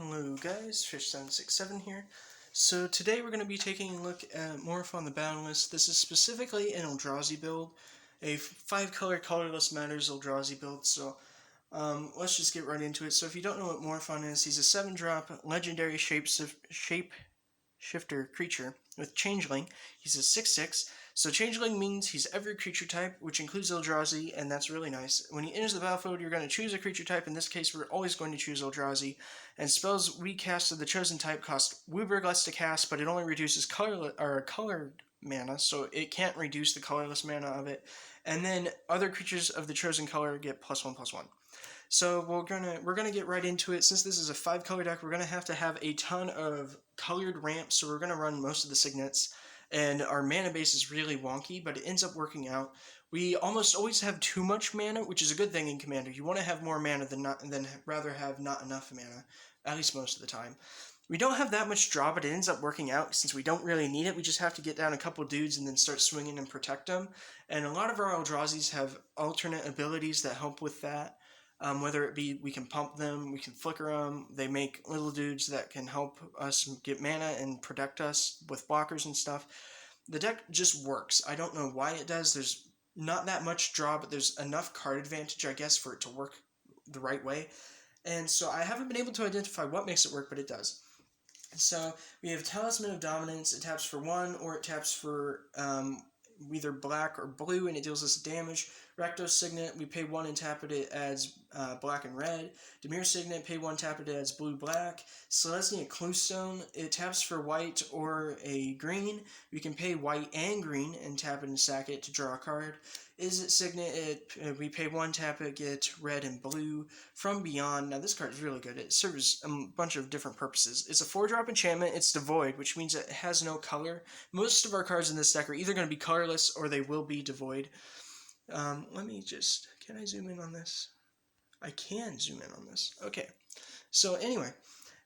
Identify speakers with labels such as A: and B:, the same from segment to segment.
A: Hello guys, Fish767 here. So today we're going to be taking a look at Morophon the Battle List. This is specifically an Eldrazi build, a 5-color colorless matters Eldrazi build, so let's just get right into it. So if you don't know what Morophon is, he's a 7-drop legendary shapeshifter creature with Changeling. He's a 6/6, so Changeling means he's every creature type, which includes Eldrazi, and that's really nice. When he enters the battlefield, you're going to choose a creature type. In this case, we're always going to choose Eldrazi, and spells we cast of the chosen type cost Wooburg less to cast, but it only reduces colored mana, so it can't reduce the colorless mana of it. And then other creatures of the chosen color get +1/+1. So we're gonna get right into it. Since this is a 5-color deck, we're gonna have to have a ton of colored ramps. So we're gonna run most of the signets, and our mana base is really wonky, but it ends up working out. We almost always have too much mana, which is a good thing in Commander. You want to have more mana than rather have not enough mana, at least most of the time. We don't have that much draw, but it ends up working out since we don't really need it. We just have to get down a couple dudes and then start swinging and protect them. And a lot of our Eldrazi's have alternate abilities that help with that. Whether it be we can pump them, we can flicker them, they make little dudes that can help us get mana and protect us with blockers and stuff. The deck just works. I don't know why it does. There's not that much draw, but there's enough card advantage, I guess, for it to work the right way. And so I haven't been able to identify what makes it work, but it does. So we have Talisman of Dominance. It taps for 1, or it taps for either black or blue, and it deals us damage. Rakdos Signet, we pay 1 and tap it, it adds black and red. Dimir Signet, pay 1, tap it, it adds blue-black. Selesnya Cluestone, it taps for white or a green. We can pay white and green and tap it and sack it to draw a card. Izzet Signet, we pay 1, tap it, get red and blue. From Beyond, now this card is really good. It serves a bunch of different purposes. It's a 4-drop enchantment, it's devoid, which means it has no color. Most of our cards in this deck are either going to be colorless or they will be devoid. Let me just, can I zoom in on this? I can zoom in on this. Okay, so anyway,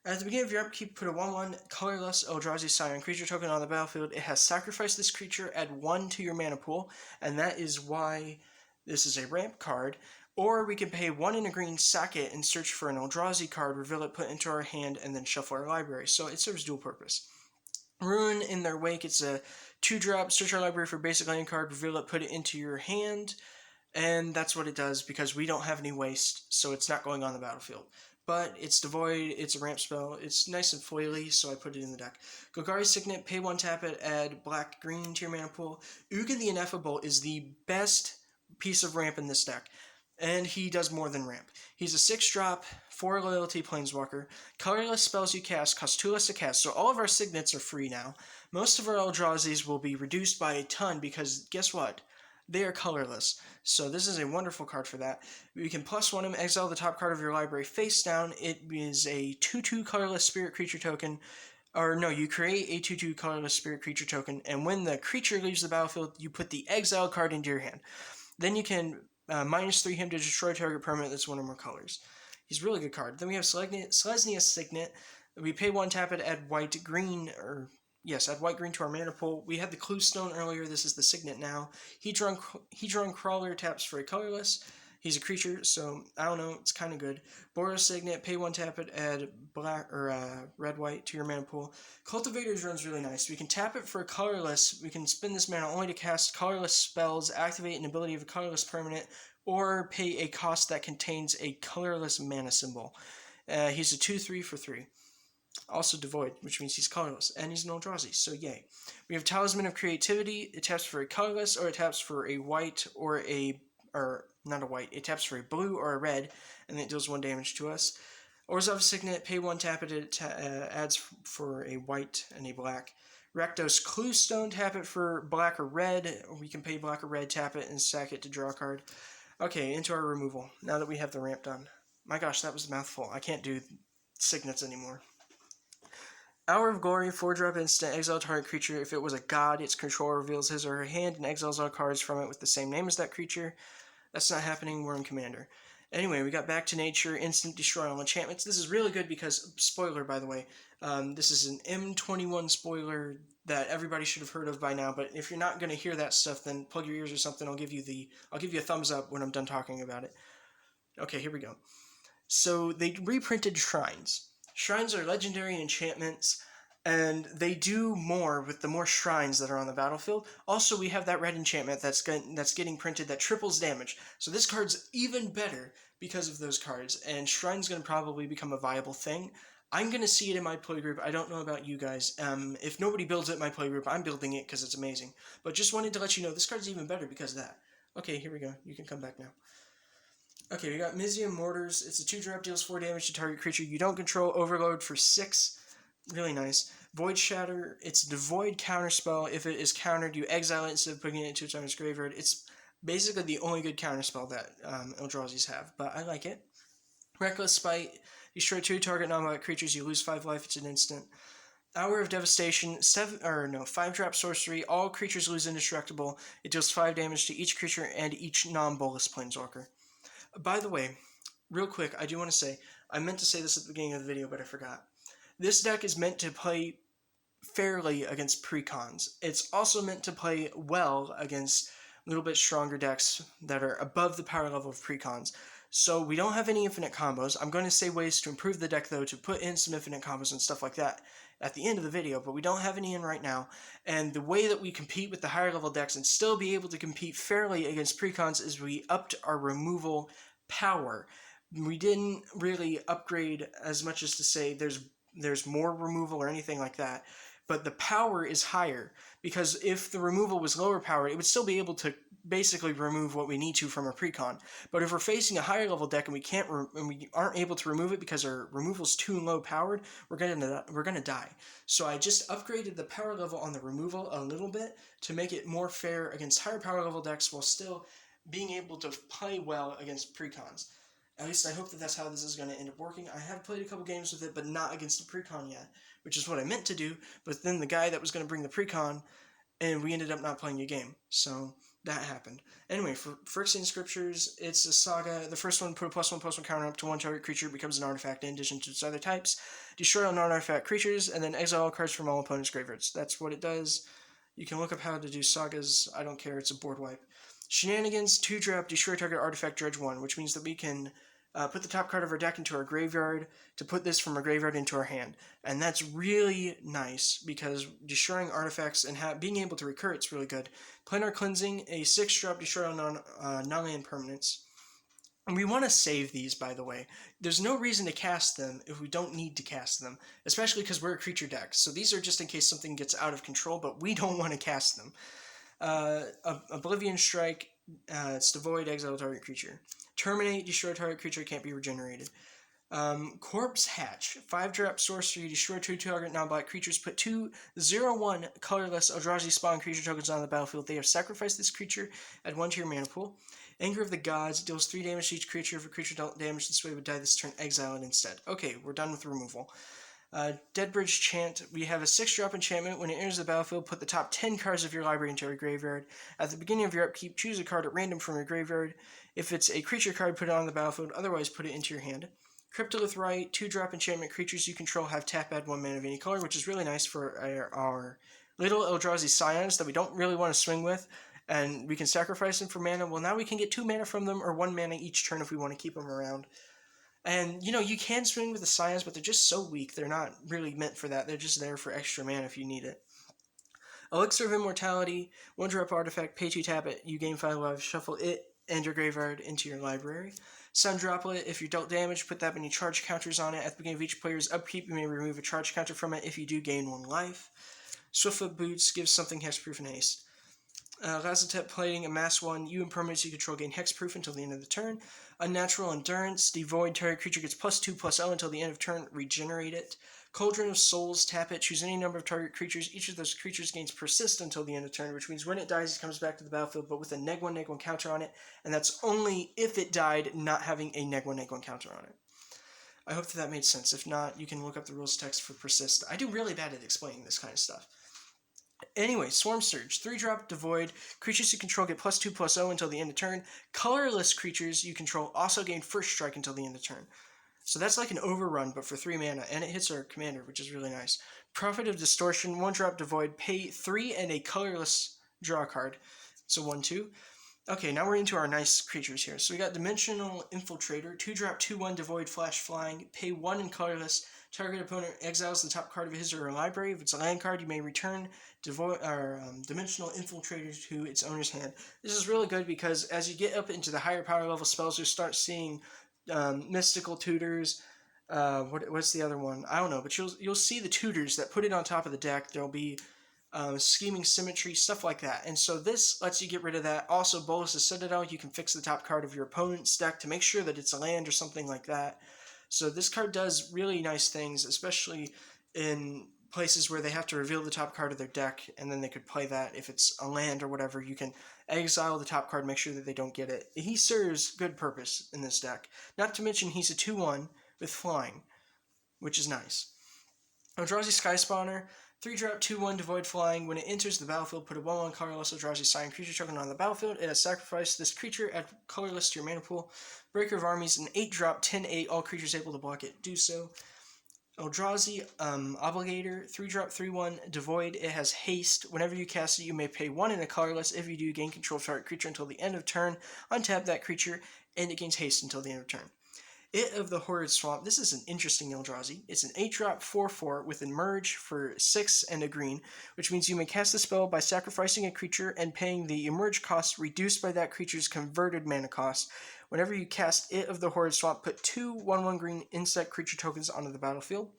A: at the beginning of your upkeep, put a 1/1 colorless Eldrazi Scion creature token on the battlefield. It has sacrificed this creature, add 1 to your mana pool, and that is why this is a ramp card. Or we can pay 1 in a green, sack it, and search for an Eldrazi card, reveal it, put it into our hand, and then shuffle our library. So it serves dual purpose. Ruin in their wake, it's a 2-drop, search our library for basic land card, reveal it, put it into your hand, and that's what it does because we don't have any waste, so it's not going on the battlefield. But it's devoid, it's a ramp spell, it's nice and foily, so I put it in the deck. Golgari Signet, pay 1, tap it, add black-green to your mana pool. Ugin the Ineffable is the best piece of ramp in this deck, and he does more than ramp. He's a 6-drop, 4 loyalty planeswalker. Colorless spells you cast cost 2 less to cast, so all of our signets are free now. Most of our Eldrazi's will be reduced by a ton because, guess what? They are colorless. So this is a wonderful card for that. We can +1 him, exile the top card of your library face down. It is a 2/2 colorless spirit creature token. Or no, you create a 2/2 colorless spirit creature token, and when the creature leaves the battlefield, you put the exiled card into your hand. Then you can -3 him to destroy target permanent that's 1 or more colors. He's a really good card. Then we have Selesnya Signet. We pay 1, tap it, add white-green, or yes, add white-green to our mana pool. We had the Cluestone earlier. This is the Signet now. Hedron Crawler taps for a colorless. He's a creature, so I don't know. It's kind of good. Boros Signet, pay 1, tap it, add black or red-white to your mana pool. Cultivator's Drone's really nice. We can tap it for a colorless. We can spend this mana only to cast colorless spells, activate an ability of a colorless permanent, or pay a cost that contains a colorless mana symbol. He's a 2/3 for 3. Also devoid, which means he's colorless, and he's an Eldrazi, so yay. We have Talisman of Creativity. It taps for a colorless, or it taps for a white, not a white, it taps for a blue or a red, and it deals 1 damage to us. Orzhov Signet, pay 1, tap it, it adds for a white and a black. Rakdos Cluestone, tap it for black or red. We can pay black or red, tap it, and sack it to draw a card. Okay, into our removal, now that we have the ramp done. My gosh, that was a mouthful. I can't do signets anymore. Hour of Glory, 4-drop instant, exile target creature. If it was a god, its controller reveals his or her hand and exiles all cards from it with the same name as that creature. That's not happening, we're in Commander. Anyway, we got Back to Nature, instant destroy all enchantments. This is really good because, spoiler by the way, this is an M21 spoiler that everybody should have heard of by now, but if you're not going to hear that stuff, then plug your ears or something. I'll give you a thumbs up when I'm done talking about it. Okay, here we go. So they reprinted Shrines. Shrines are legendary enchantments, and they do more with the more shrines that are on the battlefield. Also, we have that red enchantment that's getting printed that triples damage. So this card's even better because of those cards, and Shrine's going to probably become a viable thing. I'm going to see it in my playgroup. I don't know about you guys. If nobody builds it in my playgroup, I'm building it because it's amazing. But just wanted to let you know this card's even better because of that. Okay, here we go. You can come back now. Okay, we got Mizium Mortars. It's a 2-drop, deals 4 damage to target creature you don't control. Overload for 6. Really nice. Void Shatter. It's a devoid counterspell. If it is countered, you exile it instead of putting it into its owner's graveyard. It's basically the only good counterspell that Eldrazi's have, but I like it. Reckless Spite. Destroy 2 target non-black creatures. You lose 5 life. It's an instant. Hour of Devastation. 5-drop sorcery. All creatures lose indestructible. It deals 5 damage to each creature and each non-bolus planeswalker. By the way, real quick, I do want to say, I meant to say this at the beginning of the video, but I forgot. This deck is meant to play fairly against precons. It's also meant to play well against a little bit stronger decks that are above the power level of precons. So we don't have any infinite combos. I'm going to say ways to improve the deck, though, to put in some infinite combos and stuff like that at the end of the video, but we don't have any in right now. And the way that we compete with the higher level decks and still be able to compete fairly against precons is we upped our removal power. We didn't really upgrade as much as to say there's more removal or anything like that, but the power is higher, because if the removal was lower power, it would still be able to basically remove what we need to from a precon. But if we're facing a higher level deck and we aren't able to remove it because our removal's too low powered, we're gonna die. So I just upgraded the power level on the removal a little bit to make it more fair against higher power level decks while still being able to play well against precons. At least I hope that that's how this is going to end up working. I have played a couple games with it, but not against a precon yet, which is what I meant to do, but then the guy that was going to bring the precon, and we ended up not playing a game, so that happened. Anyway, for Phyrexian Scriptures, it's a saga. The first one, put a +1/+1 counter up to 1 target creature, becomes an artifact in addition to its other types. Destroy all non-artifact creatures, and then exile all cards from all opponents' graveyards. That's what it does. You can look up how to do sagas. I don't care. It's a board wipe. Shenanigans, 2-drop, destroy target artifact, dredge 1, which means that we can put the top card of our deck into our graveyard to put this from our graveyard into our hand. And that's really nice because destroying artifacts and being able to recur it's really good. Planar Cleansing, a 6-drop, destroy all non-land permanents. And we want to save these, by the way. There's no reason to cast them if we don't need to cast them, especially because we're a creature deck. So these are just in case something gets out of control, but we don't want to cast them. Oblivion Strike, it's devoid, exile target creature. Terminate, destroy target creature, can't be regenerated. Corpse Hatch, 5-drop sorcery, destroy 2 target non-black creatures, put 2 0/1 colorless Eldrazi spawn creature tokens on the battlefield. They have sacrificed this creature, add 1 to your mana pool. Anger of the Gods, deals 3 damage to each creature. If a creature dealt damage this way would die this turn, exile it instead. Okay, we're done with removal. Deadbridge Chant, we have a 6-drop enchantment. When it enters the battlefield, put the top 10 cards of your library into your graveyard. At the beginning of your upkeep, choose a card at random from your graveyard. If it's a creature card, put it on the battlefield, otherwise put it into your hand. Cryptolith Rite, 2-drop enchantment. Creatures you control have tap, add 1 mana of any color, which is really nice for our little Eldrazi Scions that we don't really want to swing with, and we can sacrifice them for mana. Well, now we can get 2 mana from them, or 1 mana each turn if we want to keep them around. And, you know, you can swing with the Scions, but they're just so weak. They're not really meant for that. They're just there for extra mana if you need it. Elixir of Immortality, 1-drop artifact, pay 2 tap it, you gain 5 life, shuffle it and your graveyard into your library. Sun Droplet, if you dealt damage, put that many charge counters on it. At the beginning of each player's upkeep, you may remove a charge counter from it. If you do, gain 1 life. Swiftfoot Boots gives something hexproof and haste. Lazotep Plating, amass 1. You and permanents you control gain hexproof until the end of the turn. Unnatural Endurance, devoid target creature gets +2/+0 until the end of turn, regenerate it. Cauldron of Souls, tap it, choose any number of target creatures. Each of those creatures gains persist until the end of turn, which means when it dies, it comes back to the battlefield, but with a -1/-1 counter on it, and that's only if it died not having a -1/-1 counter on it. I hope that made sense. If not, you can look up the rules text for persist. I do really bad at explaining this kind of stuff. Anyway, Swarm Surge, 3-drop, devoid. Creatures you control get +2/+0 until the end of turn. Colorless creatures you control also gain first strike until the end of turn. So that's like an overrun, but for 3 mana, and it hits our commander, which is really nice. Prophet of Distortion, 1-drop, devoid. Pay 3 and a colorless draw card. So 1/2. Okay, now we're into our nice creatures here. So we got Dimensional Infiltrator, 2-drop, 2/1 Devoid, Flash, Flying, pay 1 and colorless. Target opponent exiles the top card of his or her library. If it's a land card, you may return Dimensional Infiltrator to its owner's hand. This is really good because as you get up into the higher power level spells, you'll start seeing Mystical Tutors. What's the other one? I don't know, but you'll see the tutors that put it on top of the deck. There'll be Scheming Symmetry, stuff like that. And so this lets you get rid of that. Also, Bolas' Citadel, you can fix the top card of your opponent's deck to make sure that it's a land or something like that. So this card does really nice things, especially in places where they have to reveal the top card of their deck, and then they could play that. If it's a land or whatever, you can exile the top card, make sure that they don't get it. He serves good purpose in this deck. Not to mention he's a 2/1 with flying, which is nice. Eldrazi Skyspawner, 3-drop, 2/1 Devoid Flying. When it enters the battlefield, put a 1/1 colorless Eldrazi Sign creature token on the battlefield. It has sacrificed this creature, add colorless to your mana pool. Breaker of Armies, an 8-drop, 10/8. All creatures able to block it do so. Eldrazi Obligator, 3-drop, 3/1 Devoid. It has haste. Whenever you cast it, you may pay 1 and a colorless. If you do, gain control of target creature until the end of turn. Untap that creature, and it gains haste until the end of turn. It of the Horrid Swamp. This is an interesting Eldrazi. It's an 8-drop 4/4 with Emerge for 6 and a green, which means you may cast the spell by sacrificing a creature and paying the Emerge cost reduced by that creature's converted mana cost. Whenever you cast It of the Horrid Swamp, put 2 1/1 green insect creature tokens onto the battlefield.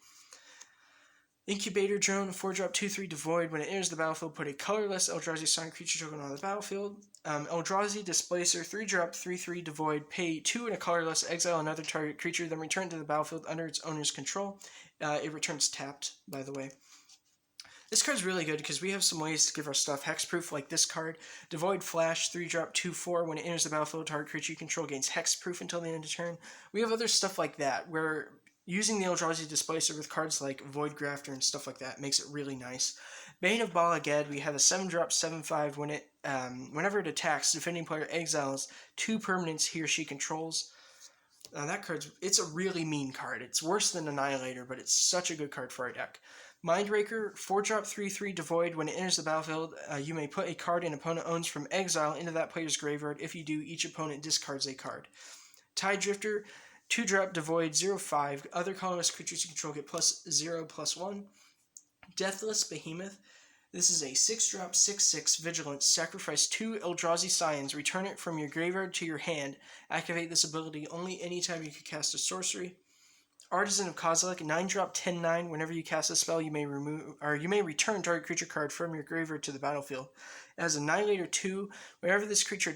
A: Incubator Drone, 4-drop 2/3 Devoid. When it enters the battlefield, put a colorless Eldrazi Sign creature token on the battlefield. Eldrazi Displacer, 3-drop 3/3 Devoid. Pay 2 and a colorless, exile another target creature, then return to the battlefield under its owner's control. It returns tapped, by the way. This card's really good because we have some ways to give our stuff hexproof, like this card. Devoid Flash, 3-drop 2/4. When it enters the battlefield, target creature you control gains hexproof until the end of turn. We have other stuff like that, where using the Eldrazi Displacer with cards like Void Grafter and stuff like that makes it really nice. Bane of Bala Ged, we have a 7-drop 7/5. Whenever it attacks, defending player exiles 2 permanents he or she controls. That card's, it's a really mean card. It's worse than Annihilator, but it's such a good card for our deck. Mindbreaker, 4-drop 3/3 Devoid. When it enters the battlefield, you may put a card an opponent owns from exile into that player's graveyard. If you do, each opponent discards a card. Tide Drifter, 2-drop Devoid, 0/5. Other colorless creatures you control get +0/+1. Deathless Behemoth. This is a 6-drop 6/6 Vigilance. Sacrifice 2 Eldrazi Scions. Return it from your graveyard to your hand. Activate this ability only anytime you can cast a sorcery. Artisan of Kozilek, 9-drop 10/9. Whenever you cast a spell, you may return target creature card from your graveyard to the battlefield. It has Annihilator 2. Whenever this creature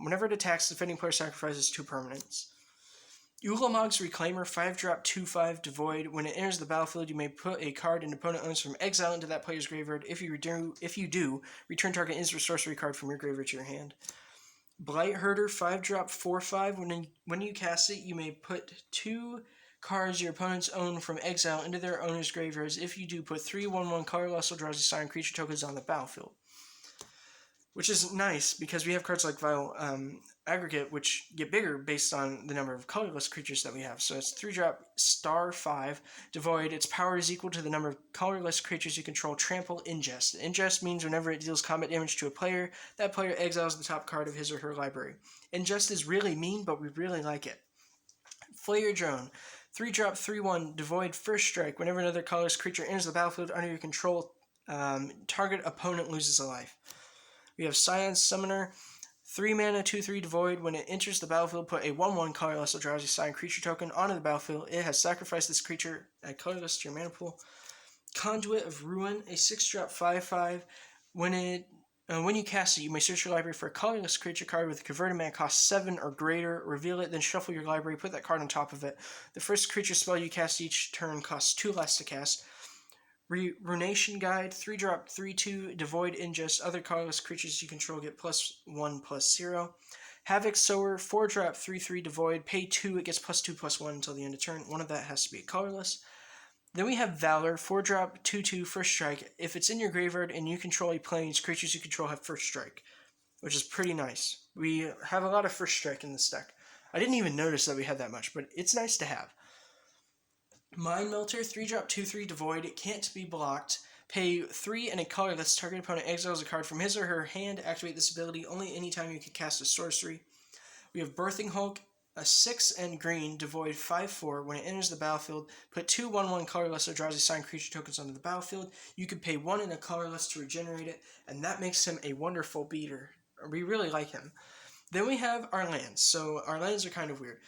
A: whenever it attacks, defending player sacrifices 2 permanents. Ulamog's Reclaimer, 5-drop 2/5 Devoid. When it enters the battlefield, you may put a card an opponent owns from exile into that player's graveyard. If you do, return target instant sorcery card from your graveyard to your hand. Blight Herder, 5-drop 4/5. When you cast it, you may put 2 cards your opponents own from exile into their owner's graveyards. If you do, put 3 1/1 colorless Eldrazi Sign creature tokens on the battlefield. Which is nice, because we have cards like Vile Aggregate, which get bigger based on the number of colorless creatures that we have. So it's 3-drop star 5 Devoid. Its power is equal to the number of colorless creatures you control. Trample Ingest. Ingest means whenever it deals combat damage to a player, that player exiles the top card of his or her library. Ingest is really mean, but we really like it. Flayer Drone, 3-drop 3/1 Devoid. First strike. Whenever another colorless creature enters the battlefield under your control, target opponent loses a life. We have Scion Summoner, 3 mana 2/3 Devoid. When it enters the battlefield, put a 1/1 colorless Eldrazi Sign creature token onto the battlefield. It has sacrificed this creature, add colorless to your mana pool. Conduit of Ruin, a 6-drop 5/5. When you cast it, you may search your library for a colorless creature card with a converted mana cost 7 or greater. Reveal it, then shuffle your library, put that card on top of it. The first creature spell you cast each turn costs 2 less to cast. Runation Guide, 3-drop 3/2 Devoid Ingest. Other colorless creatures you control get +1/+0. Havoc Sower, 4-drop 3/3 Devoid. Pay 2, it gets +2/+1 until the end of turn. One of that has to be colorless. Then we have Valor, 4-drop 2/2 First Strike. If it's in your graveyard and you control a planes, creatures you control have First Strike, which is pretty nice. We have a lot of First Strike in this deck. I didn't even notice that we had that much, but it's nice to have. Mind Melter, 3-drop 2/3 Devoid. It can't be blocked. Pay 3 and a colorless. Target opponent exiles a card from his or her hand. Activate this ability only anytime you can cast a sorcery. We have Birthing Hulk, a 6 and green, devoid 5/4. When it enters the battlefield, put 2 1/1 colorless Eldrazi signed creature tokens onto the battlefield. You can pay 1 and a colorless to regenerate it, and that makes him a wonderful beater. We really like him. Then we have our lands. So our lands are kind of weird.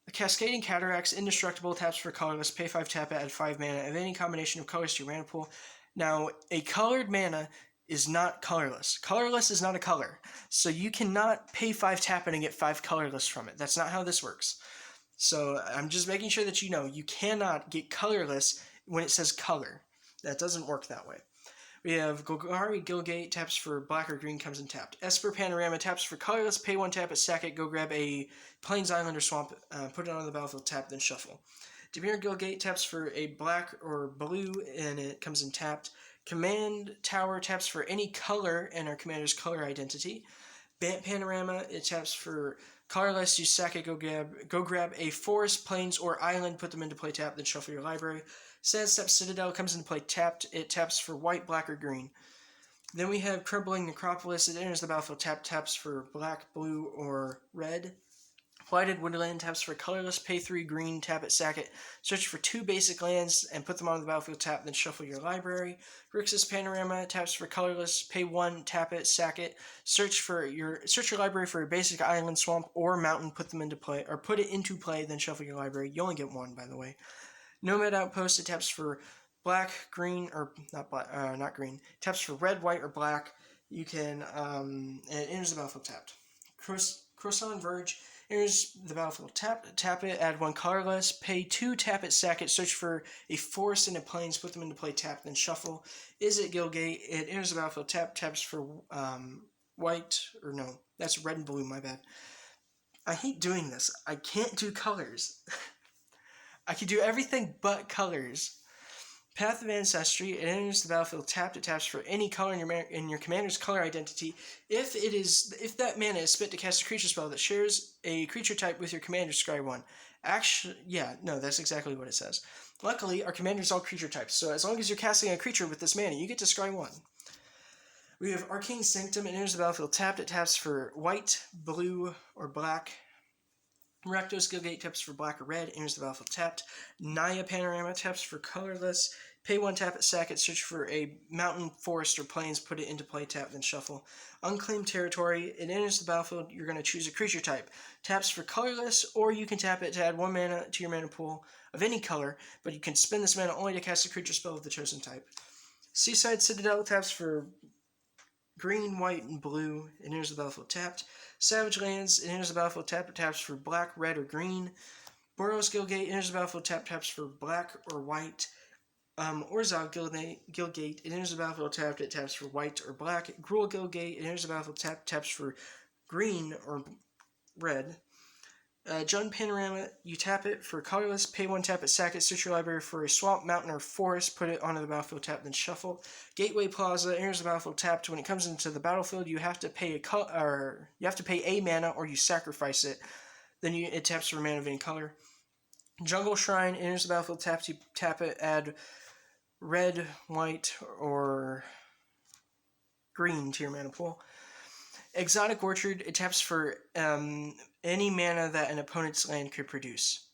A: The Cascading Cataracts, indestructible, taps for colorless, pay 5 tap, add 5 mana of any combination of colors to your mana pool. Now, a colored mana is not colorless. Colorless is not a color. So you cannot pay 5 tap and get 5 colorless from it. That's not how this works. So I'm just making sure that you know you cannot get colorless when it says color. That doesn't work that way. We have Golgari Gilgate, taps for black or green, comes in tapped. Esper Panorama, taps for colorless, pay 1 tap, sack it, go grab a Plains Island or Swamp, put it on the battlefield, tap, then shuffle. Dimir Gilgate, taps for a black or blue, and it comes in tapped. Command Tower, taps for any color and our commander's color identity. Bant Panorama, it taps for colorless, you sack it, go grab a forest, plains, or island, put them into play, tap, then shuffle your library. Sandstep Citadel comes into play tapped. It taps for white, black, or green. Then we have Crumbling Necropolis. It enters the battlefield taps for black, blue, or red. Blighted Woodland, taps for colorless, pay 3 green, tap it, sack it. Search for 2 basic lands and put them on the battlefield, tap, then shuffle your library. Grixis Panorama, taps for colorless, pay 1, tap it, sack it. Search your library for a basic island, swamp, or mountain, put it into play, then shuffle your library. You only get 1, by the way. Nomad Outpost, it taps for black, green, or not green. Taps for red, white, or black. You can, and it enters the battlefield tapped. Croissant Verge enters the battlefield tap it, add 1 colorless, pay 2, tap it, sack it, search for a forest and a plains, put them into play, tap, then shuffle. Is it Gilgate? It enters the battlefield taps for white, or no, that's red and blue, my bad. I hate doing this. I can't do colors. I can do everything but colors. Path of Ancestry, it enters the battlefield tapped. It taps for any color in your commander's color identity. If that mana is spent to cast a creature spell that shares a creature type with your commander, scry 1. Actually, yeah, no, that's exactly what it says. Luckily, our commander's all creature types, so as long as you're casting a creature with this mana, you get to scry 1. We have Arcane Sanctum, it enters the battlefield tapped. It taps for white, blue, or black. Rakdos Gilgate, taps for black or red, enters the battlefield tapped. Naya Panorama, taps for colorless, pay 1 tap it, sack it, search for a mountain, forest, or plains, put it into play, tap, then shuffle. Unclaimed Territory, it enters the battlefield, you're going to choose a creature type. Taps for colorless, or you can tap it to add 1 mana to your mana pool of any color, but you can spend this mana only to cast a creature spell of the chosen type. Seaside Citadel, taps for green, white, and blue, it enters the battlefield tapped. Savage Lands, it enters the battlefield tapped. It taps for black, red, or green. Boros Gilgate, it enters the battlefield taps for black or white. Orzhov Gilgate, it enters the battlefield tapped. It taps for white or black. Gruul Gilgate, it enters the battlefield taps for green or red. Jund Panorama, you tap it for colorless, pay 1 tap it, sack it, search your library for a swamp, mountain, or forest, put it onto the battlefield tapped, then shuffle. Gateway Plaza enters the battlefield tapped. When it comes into the battlefield, you have to pay a mana or you sacrifice it. Then it taps for a mana of any color. Jungle Shrine enters the battlefield tapped. You tap it, add red, white, or green to your mana pool. Exotic Orchard, it taps for any mana that an opponent's land could produce.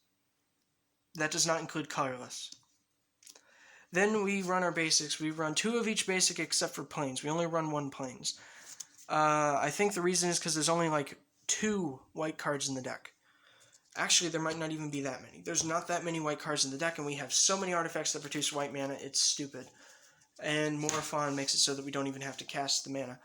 A: That does not include colorless. Then we run our basics. We run 2 of each basic except for plains. We only run 1 plains. I think the reason is because there's only like 2 white cards in the deck. Actually, there might not even be that many. There's not that many white cards in the deck, and we have so many artifacts that produce white mana, it's stupid. And Morophon makes it so that we don't even have to cast the mana.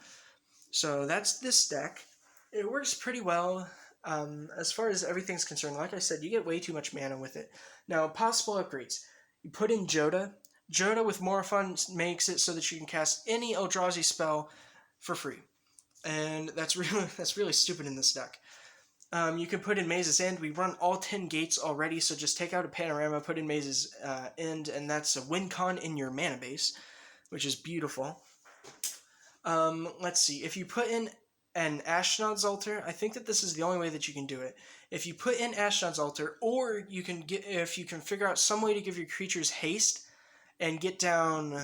A: So that's this deck. It works pretty well. As far as everything's concerned, like I said, you get way too much mana with it. Now, possible upgrades. You put in Joda. Joda with Morophon makes it so that you can cast any Eldrazi spell for free. And that's really stupid in this deck. You can put in Maze's End. We run all 10 gates already, so just take out a Panorama, put in Maze's End, and that's a win con in your mana base, which is beautiful. Let's see. If you put in an Ashnod's Altar, I think that this is the only way that you can do it. If you put in Ashnod's Altar, or if you can figure out some way to give your creatures haste and get down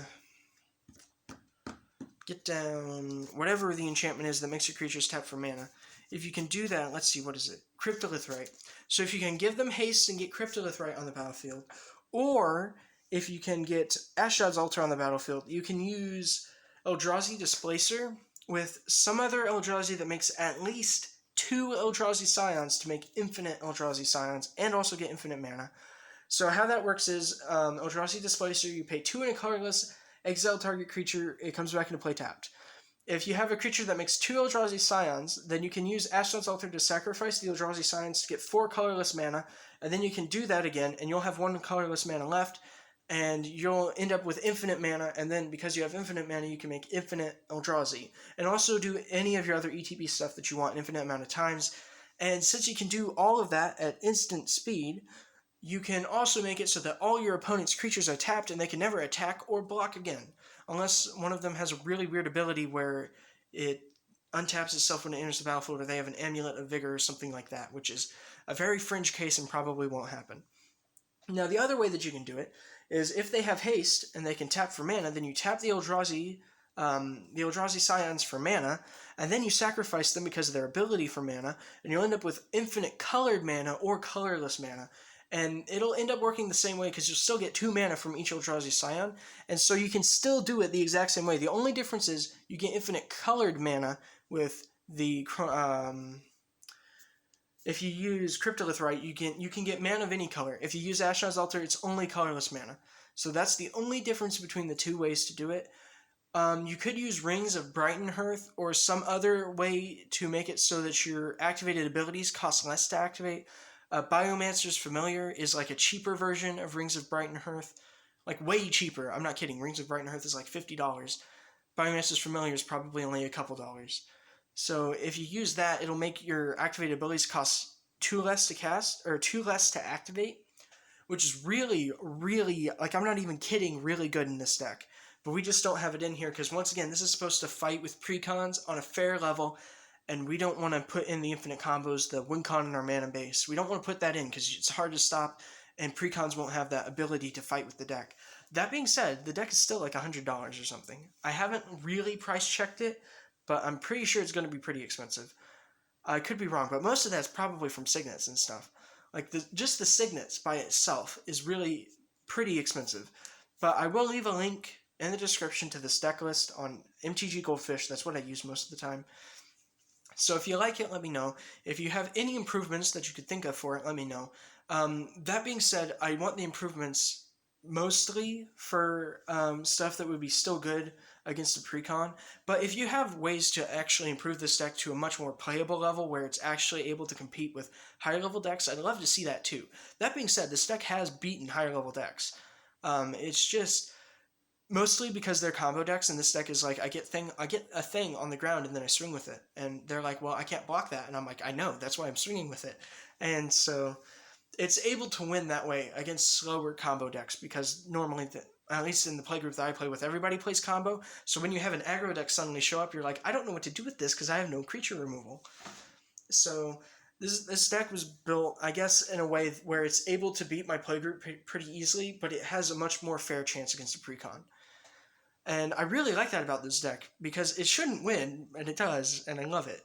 A: get down whatever the enchantment is that makes your creatures tap for mana. If you can do that, let's see, what is it? Cryptolith. So if you can give them haste and get Cryptolith on the battlefield, or if you can get Ashdod's Altar on the battlefield, you can use Eldrazi Displacer with some other Eldrazi that makes at least 2 Eldrazi Scions to make infinite Eldrazi Scions and also get infinite mana. So how that works is Eldrazi Displacer, you pay 2 and a colorless, exile target creature, it comes back into play tapped. If you have a creature that makes 2 Eldrazi Scions, then you can use Ashdod's Altar to sacrifice the Eldrazi Scions to get 4 colorless mana, and then you can do that again, and you'll have 1 colorless mana left, and you'll end up with infinite mana, and then because you have infinite mana, you can make infinite Eldrazi, and also do any of your other ETB stuff that you want an infinite amount of times. And since you can do all of that at instant speed, you can also make it so that all your opponent's creatures are tapped and they can never attack or block again, unless one of them has a really weird ability where it untaps itself when it enters the battlefield, or they have an Amulet of Vigor or something like that, which is a very fringe case and probably won't happen. Now, the other way that you can do it is if they have haste and they can tap for mana, then you tap the Eldrazi Scions for mana, and then you sacrifice them because of their ability for mana, and you'll end up with infinite colored mana or colorless mana. And it'll end up working the same way because you'll still get 2 mana from each Eldrazi Scion, and so you can still do it the exact same way. The only difference is you get infinite colored mana with the if you use Cryptolith, you can get mana of any color. If you use Ashdod's Altar, it's only colorless mana. So that's the only difference between the 2 ways to do it. You could use Rings of Brighton Hearth or some other way to make it so that your activated abilities cost less to activate. Biomancer's Familiar is like a cheaper version of Rings of Brighton Hearth. Like, way cheaper. I'm not kidding. Rings of Brighton Hearth is like $50. Biomancer's Familiar is probably only a couple dollars. So if you use that, it'll make your activated abilities cost 2 less to cast, or 2 less to activate, which is really, really, like, I'm not even kidding, really good in this deck. But we just don't have it in here because, once again, this is supposed to fight with precons on a fair level, and we don't want to put in the infinite combos, the win con in our mana base. We don't want to put that in because it's hard to stop, and precons won't have that ability to fight with the deck. That being said, the deck is still like $100 or something. I haven't really price checked it, but I'm pretty sure it's going to be pretty expensive. I could be wrong, but most of that's probably from signets and stuff. Like, just the signets by itself is really pretty expensive. But I will leave a link in the description to this deck list on MTG Goldfish. That's what I use most of the time. So if you like it, let me know. If you have any improvements that you could think of for it, let me know. That being said, I want the improvements mostly for stuff that would be still good against a precon. But if you have ways to actually improve this deck to a much more playable level where it's actually able to compete with higher level decks, I'd love to see that too. That being said, this deck has beaten higher level decks. It's just mostly because they're combo decks, and this deck is like, I get a thing on the ground and then I swing with it, and they're like, well, I can't block that, and I'm like, I know, that's why I'm swinging with it. And so it's able to win that way against slower combo decks, because normally, at least in the playgroup that I play with, everybody plays combo, so when you have an aggro deck suddenly show up, you're like, I don't know what to do with this because I have no creature removal. So this deck was built, I guess, in a way where it's able to beat my playgroup pretty easily, but it has a much more fair chance against a precon. And I really like that about this deck, because it shouldn't win, and it does, and I love it.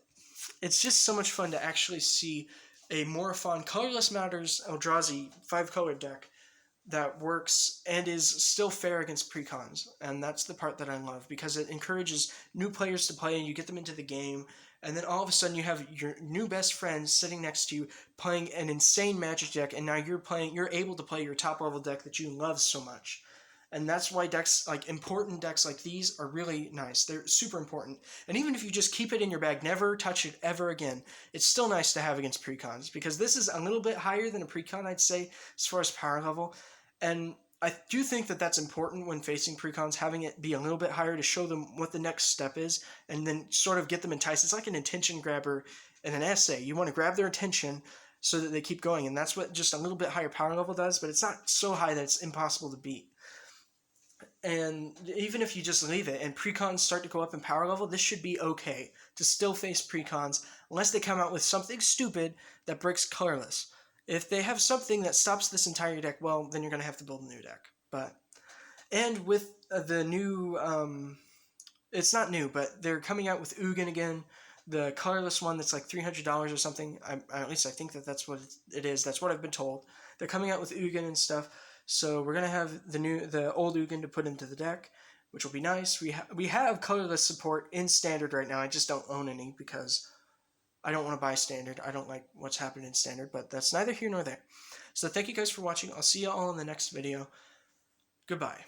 A: It's just so much fun to actually see a Morophon Colorless Matters Eldrazi 5-color deck that works and is still fair against precons. And that's the part that I love, because it encourages new players to play, and you get them into the game, and then all of a sudden you have your new best friend sitting next to you playing an insane Magic deck, and now you're able to play your top level deck that you love so much. And that's why decks, like important decks like these, are really nice. They're super important. And even if you just keep it in your bag, never touch it ever again, it's still nice to have against precons, because this is a little bit higher than a precon, I'd say, as far as power level. And I do think that that's important when facing precons, having it be a little bit higher to show them what the next step is, and then sort of get them enticed. It's like an attention grabber in an essay. You want to grab their attention so that they keep going, and that's what just a little bit higher power level does, but it's not so high that it's impossible to beat. And even if you just leave it and precons start to go up in power level, this should be okay to still face precons, unless they come out with something stupid that breaks colorless. If they have something that stops this entire deck, well, then you're going to have to build a new deck. And with the new It's not new, but they're coming out with Ugin again. The colorless one that's like $300 or something. At least I think that's what it is. That's what I've been told. They're coming out with Ugin and stuff. So we're gonna have the old Ugin to put into the deck, which will be nice. We have colorless support in standard right now. I just don't own any because I don't want to buy standard. I don't like what's happening in standard, but that's neither here nor there. So thank you guys for watching. I'll see you all in the next video. Goodbye.